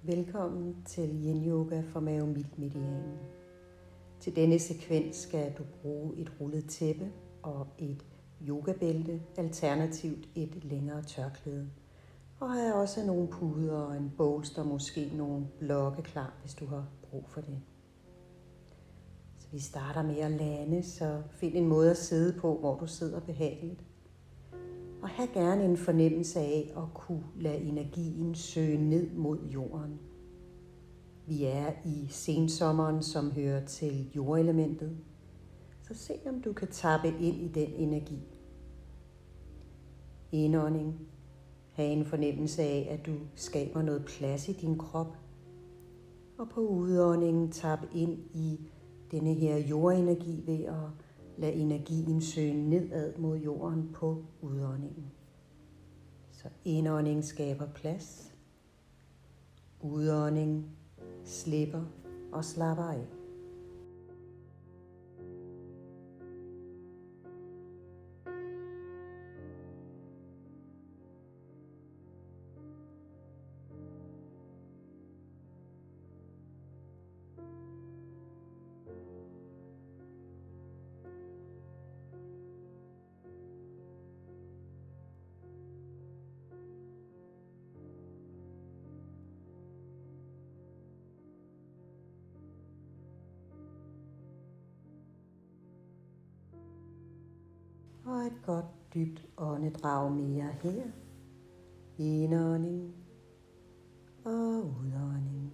Velkommen til Yin Yoga for mave-midt-meridianen. Til denne sekvens skal du bruge et rullet tæppe og et yogabælte, alternativt et længere tørklæde. Og have også nogle puder og en bolster, måske nogle blokke klar, hvis du har brug for det. Så vi starter med at lande, så find en måde at sidde på, hvor du sidder behageligt. Og have gerne en fornemmelse af at kunne lade energien søge ned mod jorden. Vi er i sensommeren, som hører til jordelementet. Så se om du kan tappe ind i den energi. Indånding. Ha' en fornemmelse af, at du skaber noget plads i din krop. Og på udåndingen tappe ind i denne her jordenergi ved at lade energien søge nedad mod jorden på udåndingen. Så indånding skaber plads. Udånding slipper og slapper af. Og et godt dybt åndedrag mere her. Indånding og udånding.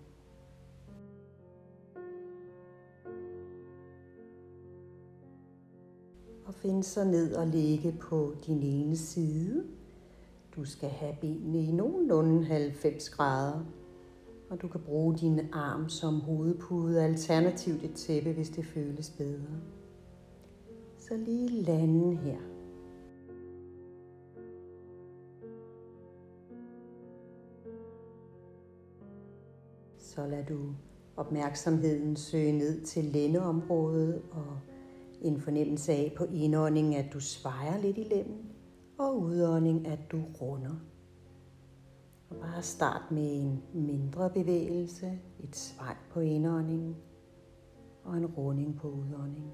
Og find så ned og ligge på din ene side. Du skal have benene i nogenlunde 90 grader. Og du kan bruge din arm som hovedpude, alternativt et tæppe, hvis det føles bedre. Så lige lande her. Så lad du opmærksomheden søge ned til lændeområdet og en fornemmelse af på indånding, at du svejer lidt i lænden, og udånding, at du runder. Og bare start med en mindre bevægelse, et svej på indåndingen og en runding på udåndingen.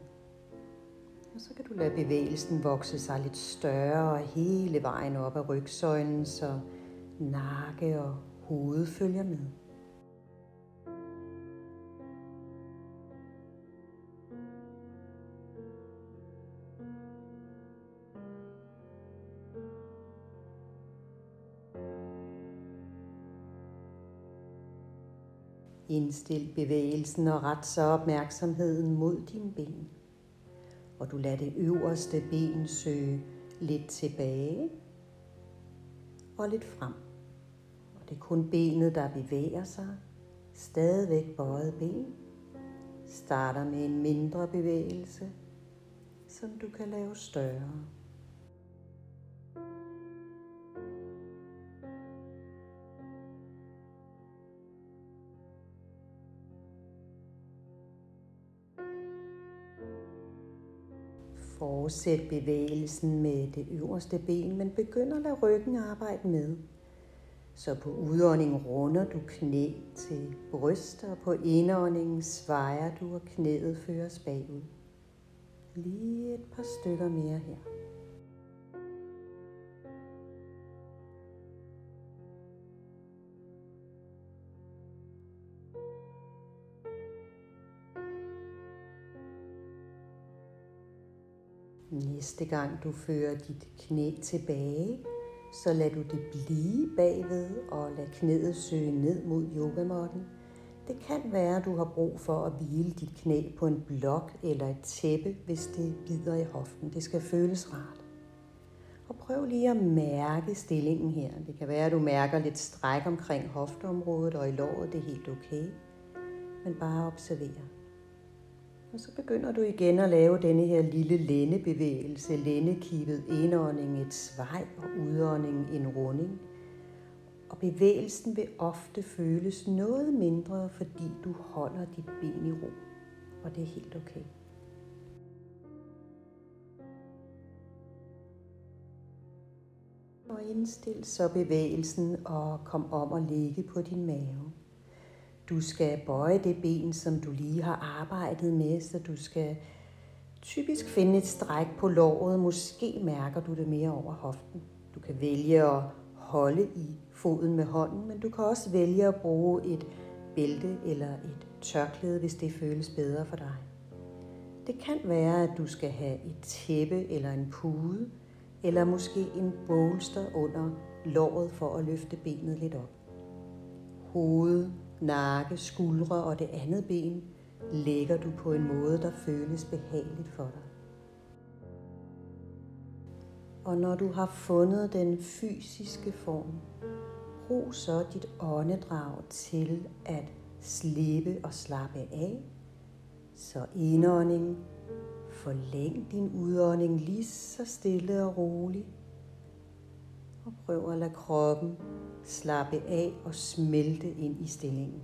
Og så kan du lade bevægelsen vokse sig lidt større hele vejen op ad rygsøjlen, så nakke og hoved følger med. Indstil bevægelsen og ret så opmærksomheden mod dine ben. Og du lader det øverste ben søge lidt tilbage og lidt frem. Og det er kun benet, der bevæger sig. Stadigvæk bøjet ben. Starter med en mindre bevægelse, som du kan lave større. Fortsæt bevægelsen med det øverste ben, men begynd at lade ryggen arbejde med. Så på udånding runder du knæ til bryst, og på indåndingen svejer du, og knæet føres bagud. Lige et par stykker mere her. Næste gang du fører dit knæ tilbage, så lad du det blive bagved og lad knæet søge ned mod yogamåtten. Det kan være, at du har brug for at hvile dit knæ på en blok eller et tæppe, hvis det bider i hoften. Det skal føles rart. Og prøv lige at mærke stillingen her. Det kan være, at du mærker lidt stræk omkring hofteområdet og i låret. Det er helt okay. Men bare observer. Og så begynder du igen at lave denne her lille lændebevægelse, lændekibet, indånding, et svej og udånding, en runding. Og bevægelsen vil ofte føles noget mindre, fordi du holder dit ben i ro. Og det er helt okay. Og indstil så bevægelsen og kom om at ligge på din mave. Du skal bøje det ben, som du lige har arbejdet med, så du skal typisk finde et stræk på låret. Måske mærker du det mere over hoften. Du kan vælge at holde i foden med hånden, men du kan også vælge at bruge et bælte eller et tørklæde, hvis det føles bedre for dig. Det kan være, at du skal have et tæppe eller en pude, eller måske en bolster under låret for at løfte benet lidt op. Hoved, nakke, skuldre og det andet ben lægger du på en måde, der føles behageligt for dig. Og når du har fundet den fysiske form, brug så dit åndedrag til at slippe og slappe af. Så indånding, forlæng din udånding lige så stille og roligt. Og prøv at lade kroppen slappe af og smelte ind i stillingen.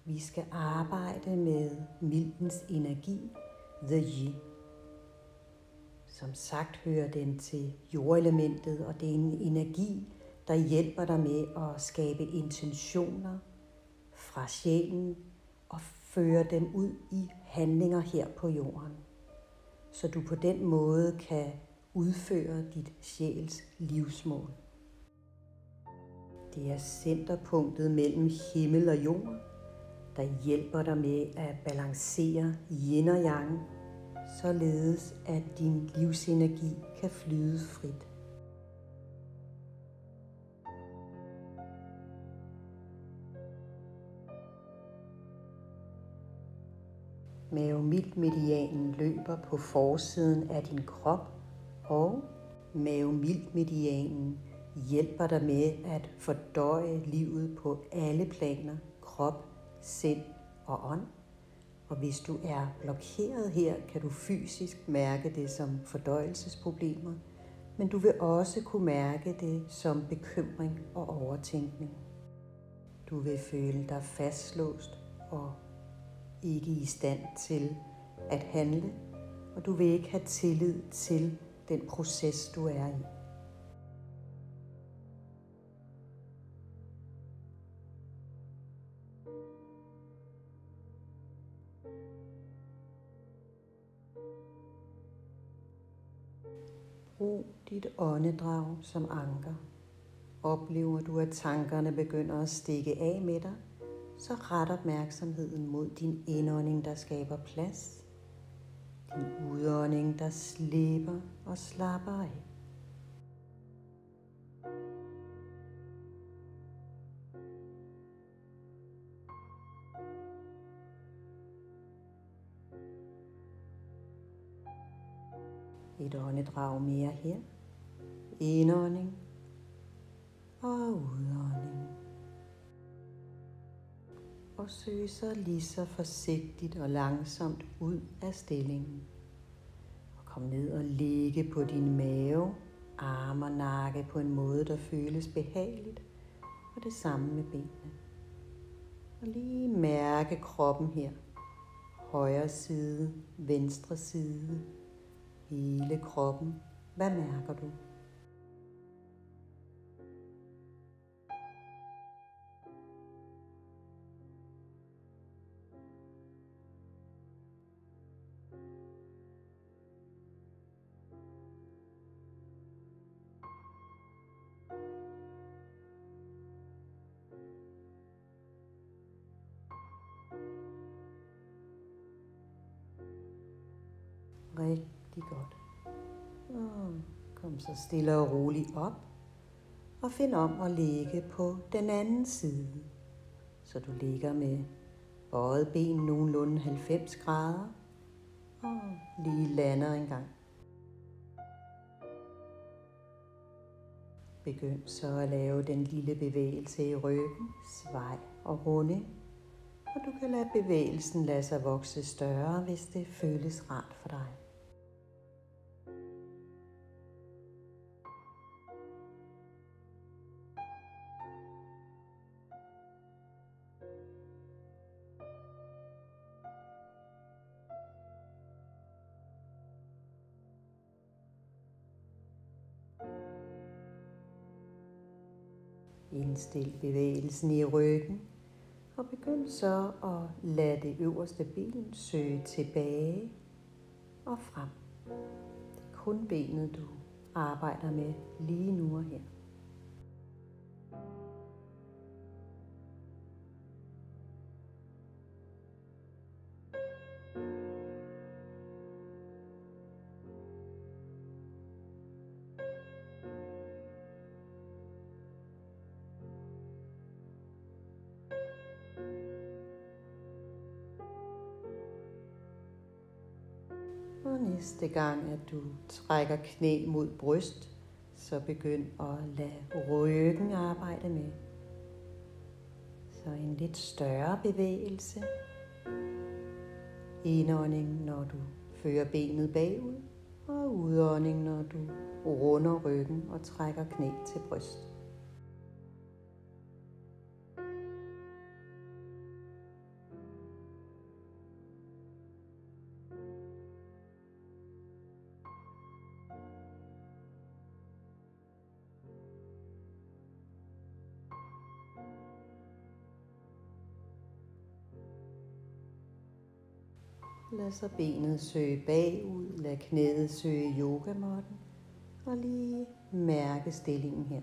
Vi skal arbejde med miltens energi, the Yi. Som sagt hører den til jordelementet, og det er en energi, der hjælper dig med at skabe intentioner fra sjælen og føre dem ud i handlinger her på jorden. Så du på den måde kan udføre dit sjæls livsmål. Det er centerpunktet mellem himmel og jord, der hjælper dig med at balancere yin og yang, således at din livsenergi kan flyde frit. Mave-midt-medianen løber på forsiden af din krop, og mave-midt-medianen hjælper dig med at fordøje livet på alle planer, krop, sind og ånd. Og hvis du er blokeret her, kan du fysisk mærke det som fordøjelsesproblemer, men du vil også kunne mærke det som bekymring og overtænkning. Du vil føle dig fastlåst og ikke i stand til at handle, og du vil ikke have tillid til den proces, du er i. Brug dit åndedrag som anker. Oplever du, at tankerne begynder at stikke af med dig, så ret opmærksomheden mod din indånding, der skaber plads. Din udånding, der slipper og slapper af. Et åndedrag mere her. Indånding og udånding. Og søg så lige så forsigtigt og langsomt ud af stillingen. Og kom ned og ligge på din mave, arme og nakke på en måde, der føles behageligt. Og det samme med benene. Og lige mærke kroppen her. Højre side, venstre side. Hele kroppen. Hvad mærker du? Rigtig godt. Og kom så stille og roligt op. Og find om at ligge på den anden side, så du ligger med bøjet ben nogenlunde 90 grader og lige lander en gang. Begynd så at lave den lille bevægelse i ryggen, svej og runding, og du kan lade bevægelsen lade sig vokse større, hvis det føles rart for dig. Indstil bevægelsen i ryggen, og begynd så at lade det øverste ben søge tilbage og frem. Det er kun benet, du arbejder med lige nu og her. Og næste gang, at du trækker knæ mod bryst, så begynd at lade ryggen arbejde med. Så en lidt større bevægelse. Indånding, når du fører benet bagud, og udånding, når du runder ryggen og trækker knæ til bryst. Lad så benet søge bagud, lad knæet søge yogamåtten, og lige mærke stillingen her.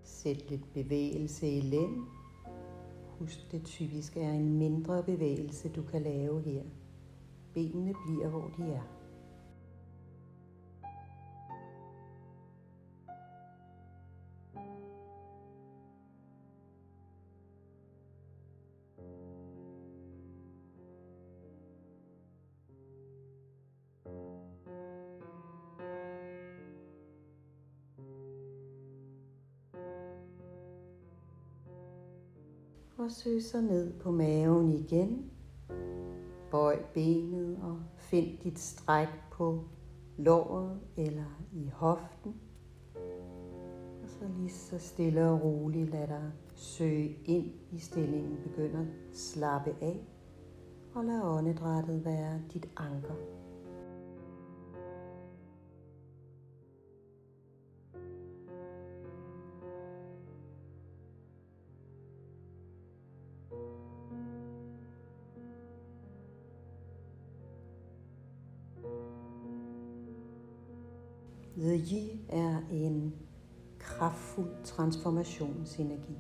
Sæt lidt bevægelse i lænd. Husk, det typisk er en mindre bevægelse, du kan lave her. Benene bliver, hvor de er. Og søg så ned på maven igen. Bøj benet og find dit stræk på låret eller i hoften. Og så lige så stille og roligt lad dig søge ind i stillingen. Begynd at slappe af og lad åndedrættet være dit anker. The Yi er en kraftfuld transformationsenergi.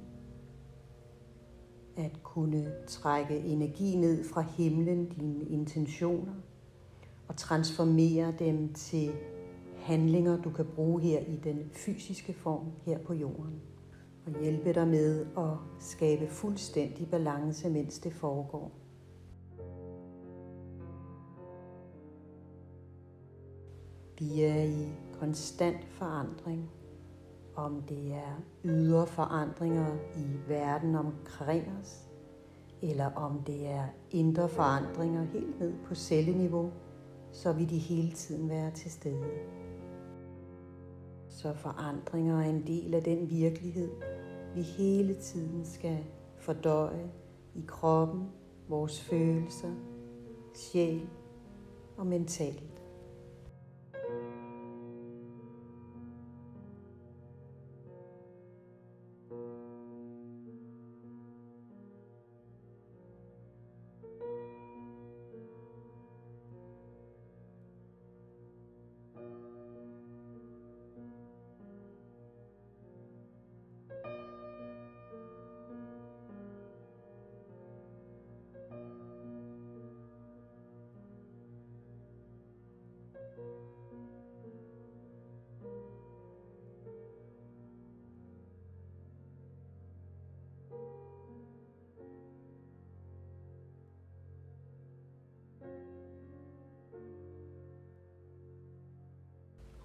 At kunne trække energi ned fra himlen, dine intentioner, og transformere dem til handlinger, du kan bruge her i den fysiske form her på jorden. Og hjælpe dig med at skabe fuldstændig balance, mens det foregår. Vi er i konstant forandring, om det er ydre forandringer i verden omkring os, eller om det er indre forandringer helt ned på celleniveau, så vil de hele tiden være til stede. Så forandringer er en del af den virkelighed, vi hele tiden skal fordøje i kroppen, vores følelser, sjæl og mentalt.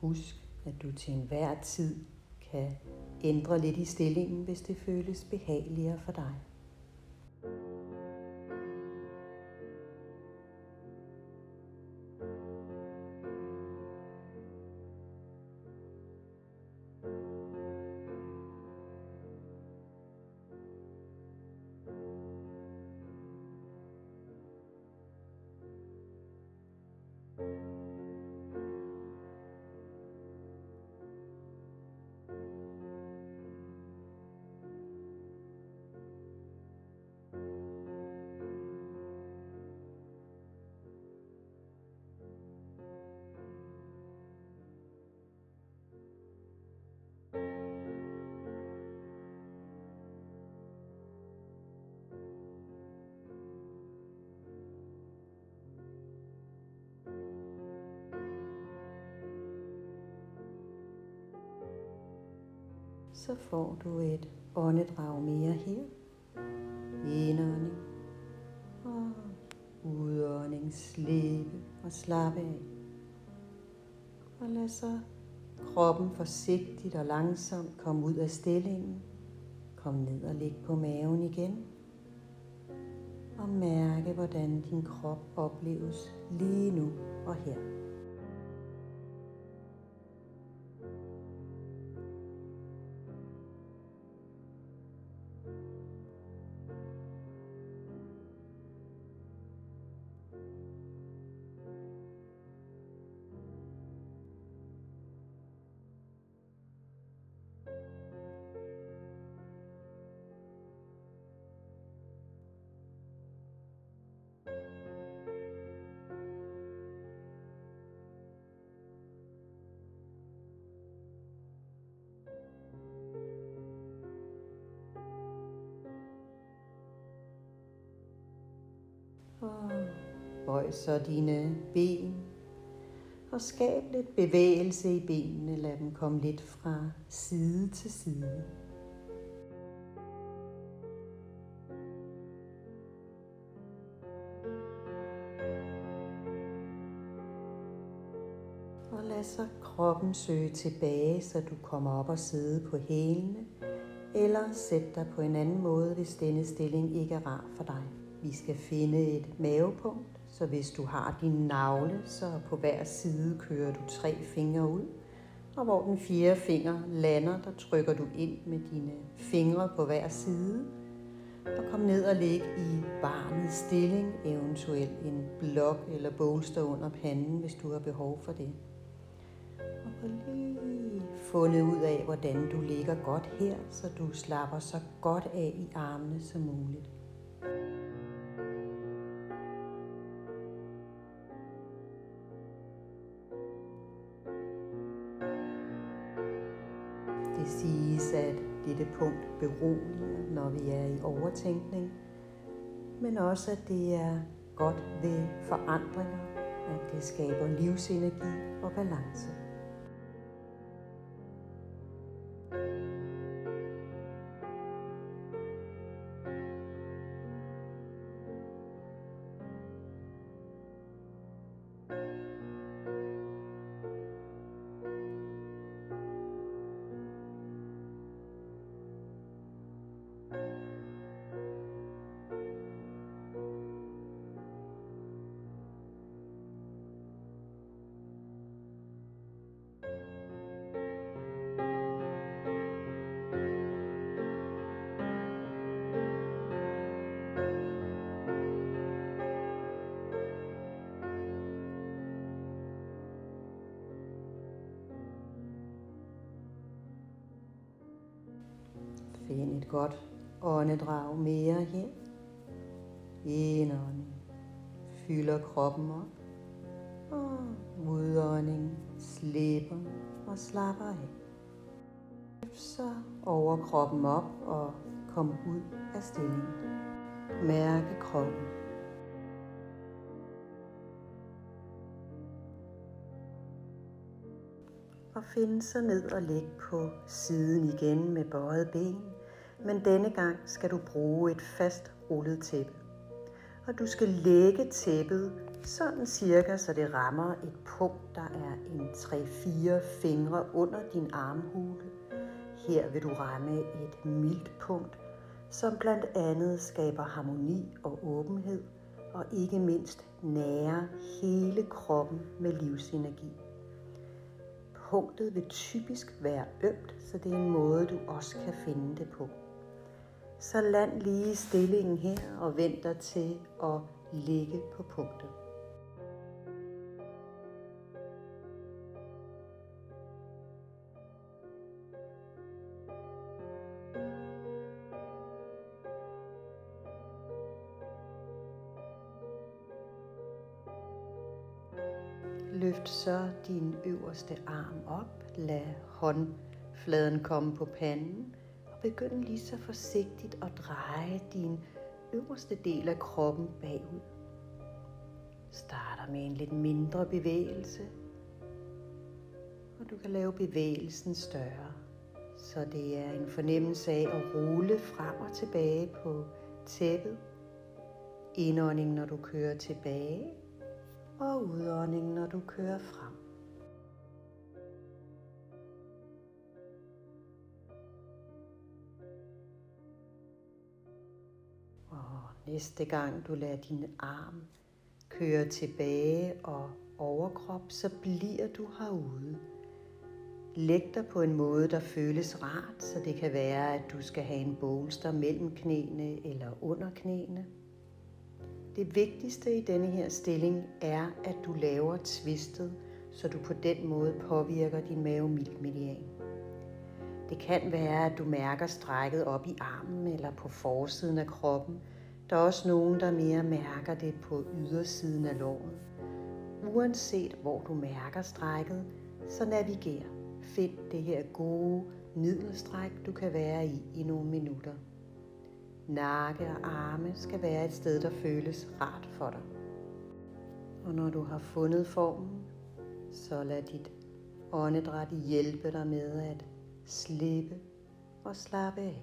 Husk, at du til enhver tid kan ændre lidt i stillingen, hvis det føles behageligere for dig. Så får du et åndedrag mere her. Indånding og udånding. Slippe og slappe af. Og lad så kroppen forsigtigt og langsomt komme ud af stillingen. Kom ned og ligge på maven igen. Og mærke, hvordan din krop opleves lige nu og her. Og bøj så dine ben og skab lidt bevægelse i benene. Lad dem komme lidt fra side til side. Og lad så kroppen søge tilbage, så du kommer op og sidde på hælene, eller sæt dig på en anden måde, hvis denne stilling ikke er rar for dig. Vi skal finde et mavepunkt, så hvis du har din navle, så på hver side kører du 3 fingre ud. Og hvor den 4. finger lander, der trykker du ind med dine fingre på hver side. Og kom ned og læg i barnets stilling, eventuelt en blok eller bolster under panden, hvis du har behov for det. Og få lige fundet ud af, hvordan du ligger godt her, så du slapper så godt af i armene som muligt. Det siges, at dette punkt beroliger, når vi er i overtænkning, men også, at det er godt ved forandringer, at det skaber livsenergi og balance. Find et godt åndedrag mere her. Indånding fylder kroppen op, og udånding slipper og slapper af. Så over kroppen op og kom ud af stillingen. Mærke kroppen. Og finde så ned og læg på siden igen med bøjet ben. Men denne gang skal du bruge et fast rullet tæppe. Og du skal lægge tæppet Sådan cirka, så det rammer et punkt, der er en 3-4 fingre under din armhule. Her vil du ramme et mildt punkt, som blandt andet skaber harmoni og åbenhed, og ikke mindst nærer hele kroppen med livsenergi. Punktet vil typisk være ømt, så det er en måde, du også kan finde det på. Så land lige stillingen her og vend dig til at ligge på punktet. Løft så din øverste arm op, lad håndfladen komme på panden og begynd lige så forsigtigt at dreje din øverste del af kroppen bagud. Starter med en lidt mindre bevægelse, og du kan lave bevægelsen større, så det er en fornemmelse af at rulle frem og tilbage på tæppet. Indånding, når du kører tilbage, og udånding, når du kører frem. Og næste gang du lader din arm køre tilbage og overkrop, så bliver du herude. Læg dig på en måde, der føles rart, så det kan være, at du skal have en bolster mellem knæene eller under knæene. Det vigtigste i denne her stilling er, at du laver twistet, så du på den måde påvirker din mavemeridian. Det kan være, at du mærker strækket op i armen eller på forsiden af kroppen. Der er også nogen, der mere mærker det på ydersiden af låret. Uanset hvor du mærker strækket, så naviger. Find det her gode middelstræk, du kan være i nogle minutter. Nakke og arme skal være et sted, der føles rart for dig. Og når du har fundet formen, så lad dit åndedræt hjælpe dig med at slippe og slappe af.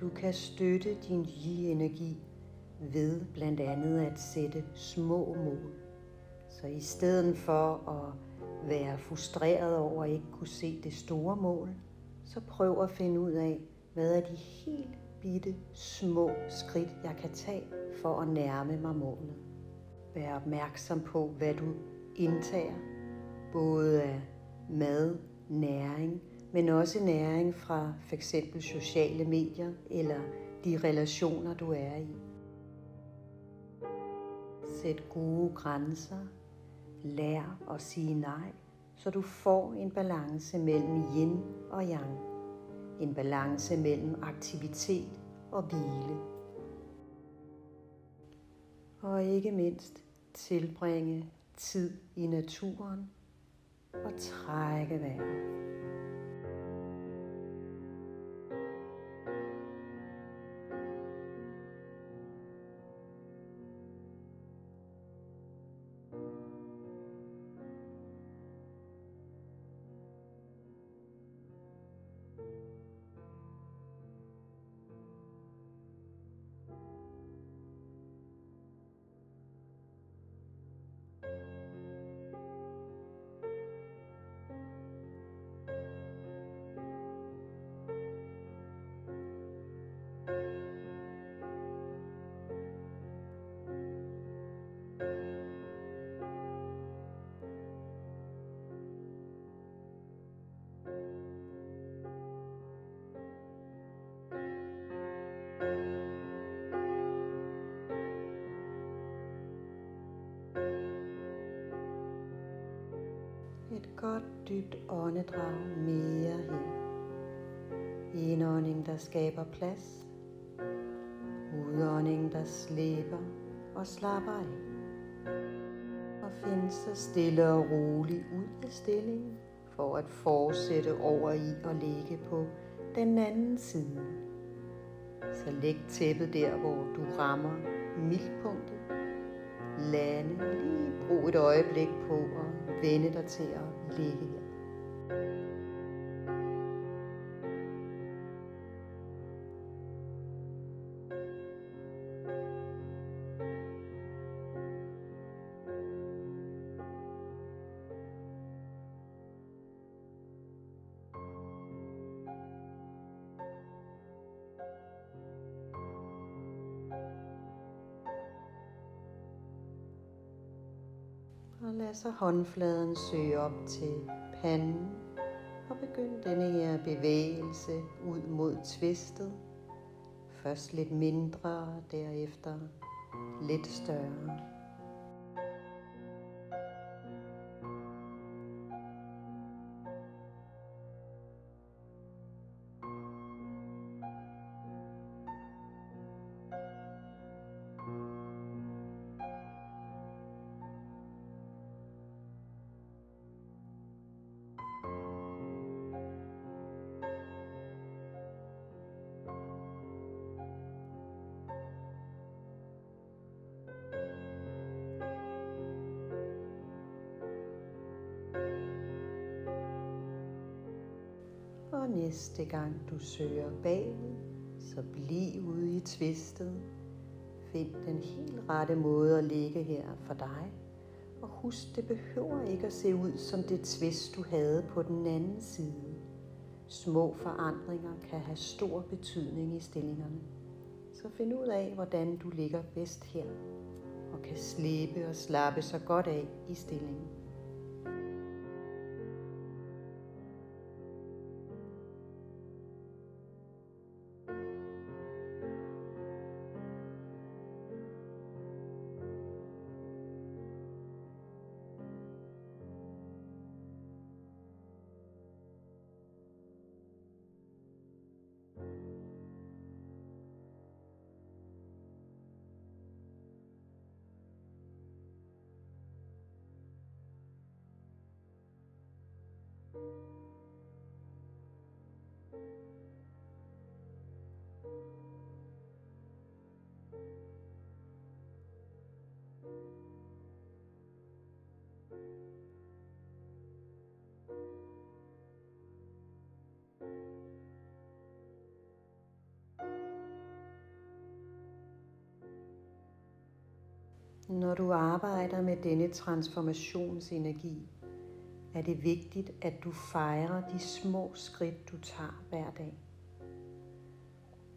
Du kan støtte din yi-energi ved blandt andet at sætte små mål. Så i stedet for at være frustreret over at ikke kunne se det store mål, så prøv at finde ud af, hvad er de helt bitte små skridt, jeg kan tage for at nærme mig målet. Vær opmærksom på, hvad du indtager, både af mad, næring, men også næring fra f.eks. sociale medier eller de relationer, du er i. Sæt gode grænser. Lær at sige nej, så du får en balance mellem yin og yang. En balance mellem aktivitet og hvile. Og ikke mindst tilbringe tid i naturen og trække vejret. godt dybt åndedrag mere hen. Indånding, der skaber plads. Udånding, der slipper og slapper af. Og find så stille og roligt ud af stillingen, for at fortsætte over i og ligge på den anden side. Så læg tæppet der, hvor du rammer midtpunktet. Lande lige, brug et øjeblik på at vende dig til at ligge her. Og lad så håndfladen søge op til panden, og begynd denne her bevægelse ud mod tvistet. Først lidt mindre, derefter lidt større. Og næste gang du søger bagud, så bliv ude i tvistet. Find den helt rette måde at ligge her for dig. Og husk, det behøver ikke at se ud som det twist, du havde på den anden side. Små forandringer kan have stor betydning i stillingerne. Så find ud af, hvordan du ligger bedst her, og kan slippe og slappe så godt af i stillingen. Når du arbejder med denne transformationsenergi, er det vigtigt, at du fejrer de små skridt, du tager hver dag.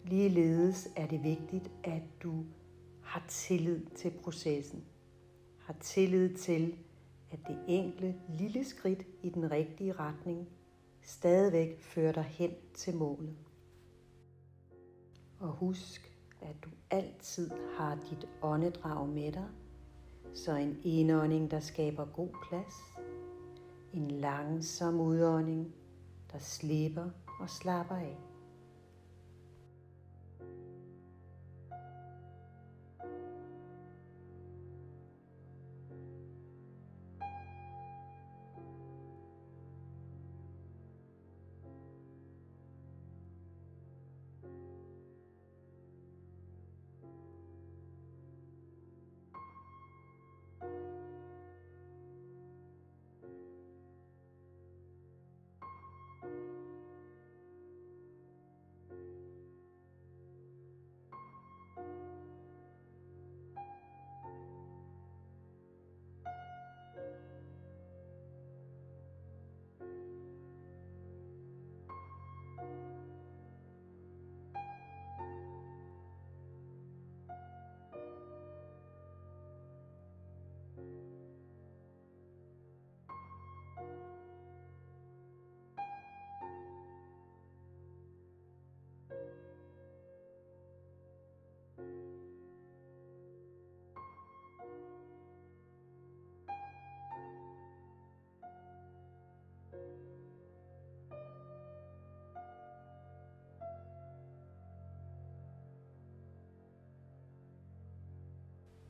Ligeledes er det vigtigt, at du har tillid til processen. Har tillid til, at det enkle lille skridt i den rigtige retning stadigvæk fører dig hen til målet. Og husk, at du altid har dit åndedrag med dig, så en indånding, der skaber god plads, en langsom udånding, der slipper og slapper af.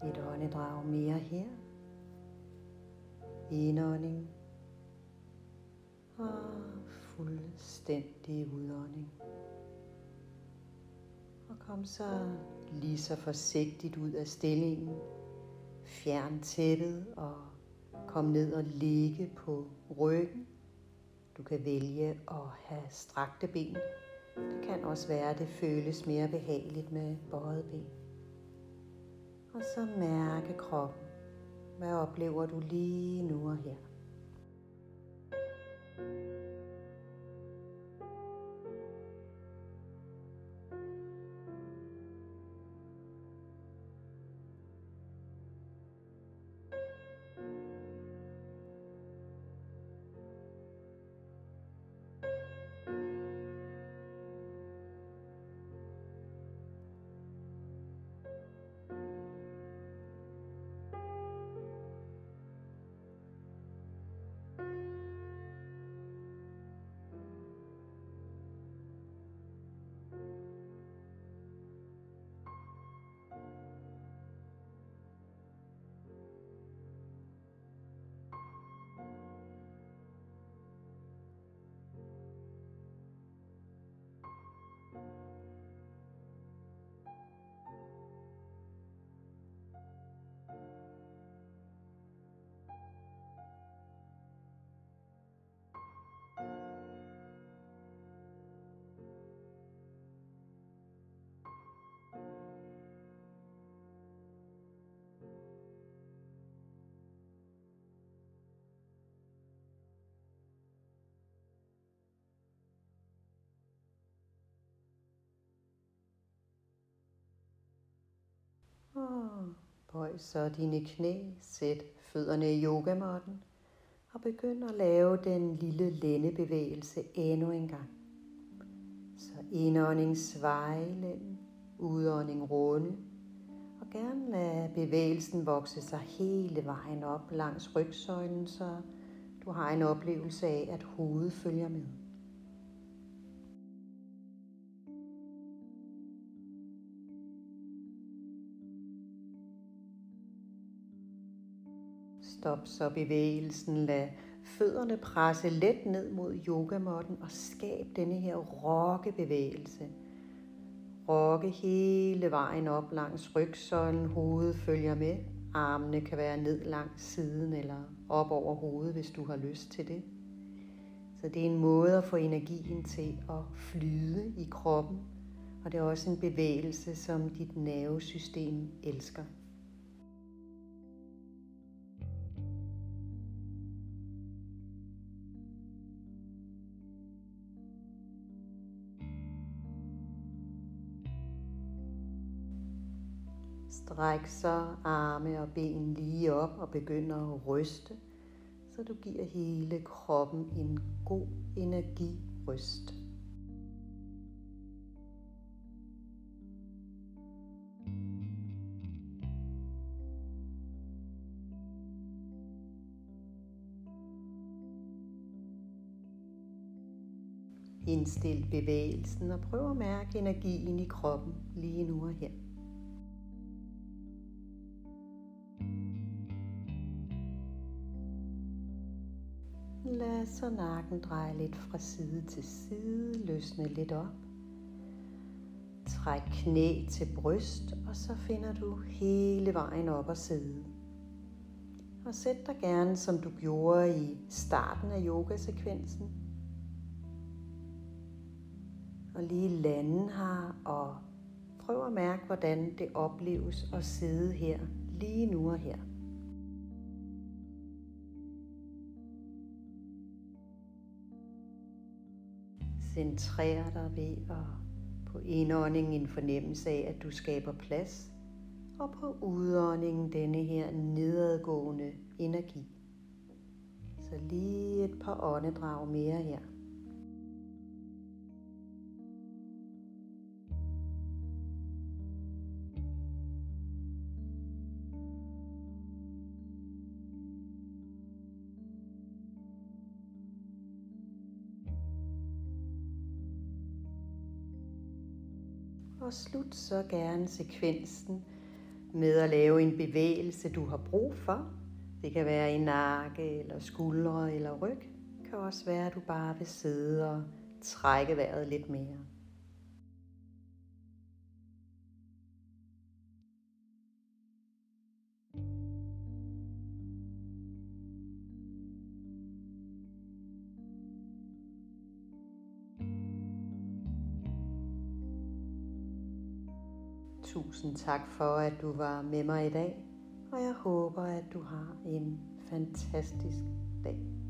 Et åndedrag mere her. Indånding og fuldstændig udånding. Og kom så lige så forsigtigt ud af stillingen. Fjern tæppet og kom ned og ligge på ryggen. Du kan vælge at have strakte ben. Det kan også være, at det føles mere behageligt med bøjede ben. Og så mærke kroppen. Hvad oplever du lige nu og her? Og bøj så dine knæ, sæt fødderne i yogamåtten og begynd at lave den lille lændebevægelse endnu en gang. Så indånding svejlen, udånding runde, og gerne lad bevægelsen vokse sig hele vejen op langs rygsøjlen, så du har en oplevelse af, at hovedet følger med. Stop så bevægelsen, lad fødderne presse let ned mod yogamåtten og skab denne her rokkebevægelse. Rokke hele vejen op langs rygsøjlen, hovedet følger med. Armene kan være ned langs siden eller op over hovedet, hvis du har lyst til det. Så det er en måde at få energien til at flyde i kroppen, og det er også en bevægelse, som dit nervesystem elsker. Stræk så arme og ben lige op og begynd at ryste, så du giver hele kroppen en god energiryst. Indstil bevægelsen og prøv at mærke energien i kroppen lige nu og her. Lad så nakken dreje lidt fra side til side, løsne lidt op. Træk knæ til bryst, og så finder du hele vejen op og sidde. Og sæt dig gerne, som du gjorde i starten af yogasekvensen. Og lige lande her, og prøv at mærke, hvordan det opleves at sidde her, lige nu og her. Centrer dig ved at på indåndingen en fornemmelse af, at du skaber plads, og på udåndingen denne her nedadgående energi. Så lige et par åndedrag mere her. Og slut så gerne sekvensen med at lave en bevægelse, du har brug for. Det kan være i nakke, eller skuldre, eller ryg. Det kan også være, at du bare vil sidde og trække vejret lidt mere. Tusind tak for, at du var med mig i dag, og jeg håber, at du har en fantastisk dag.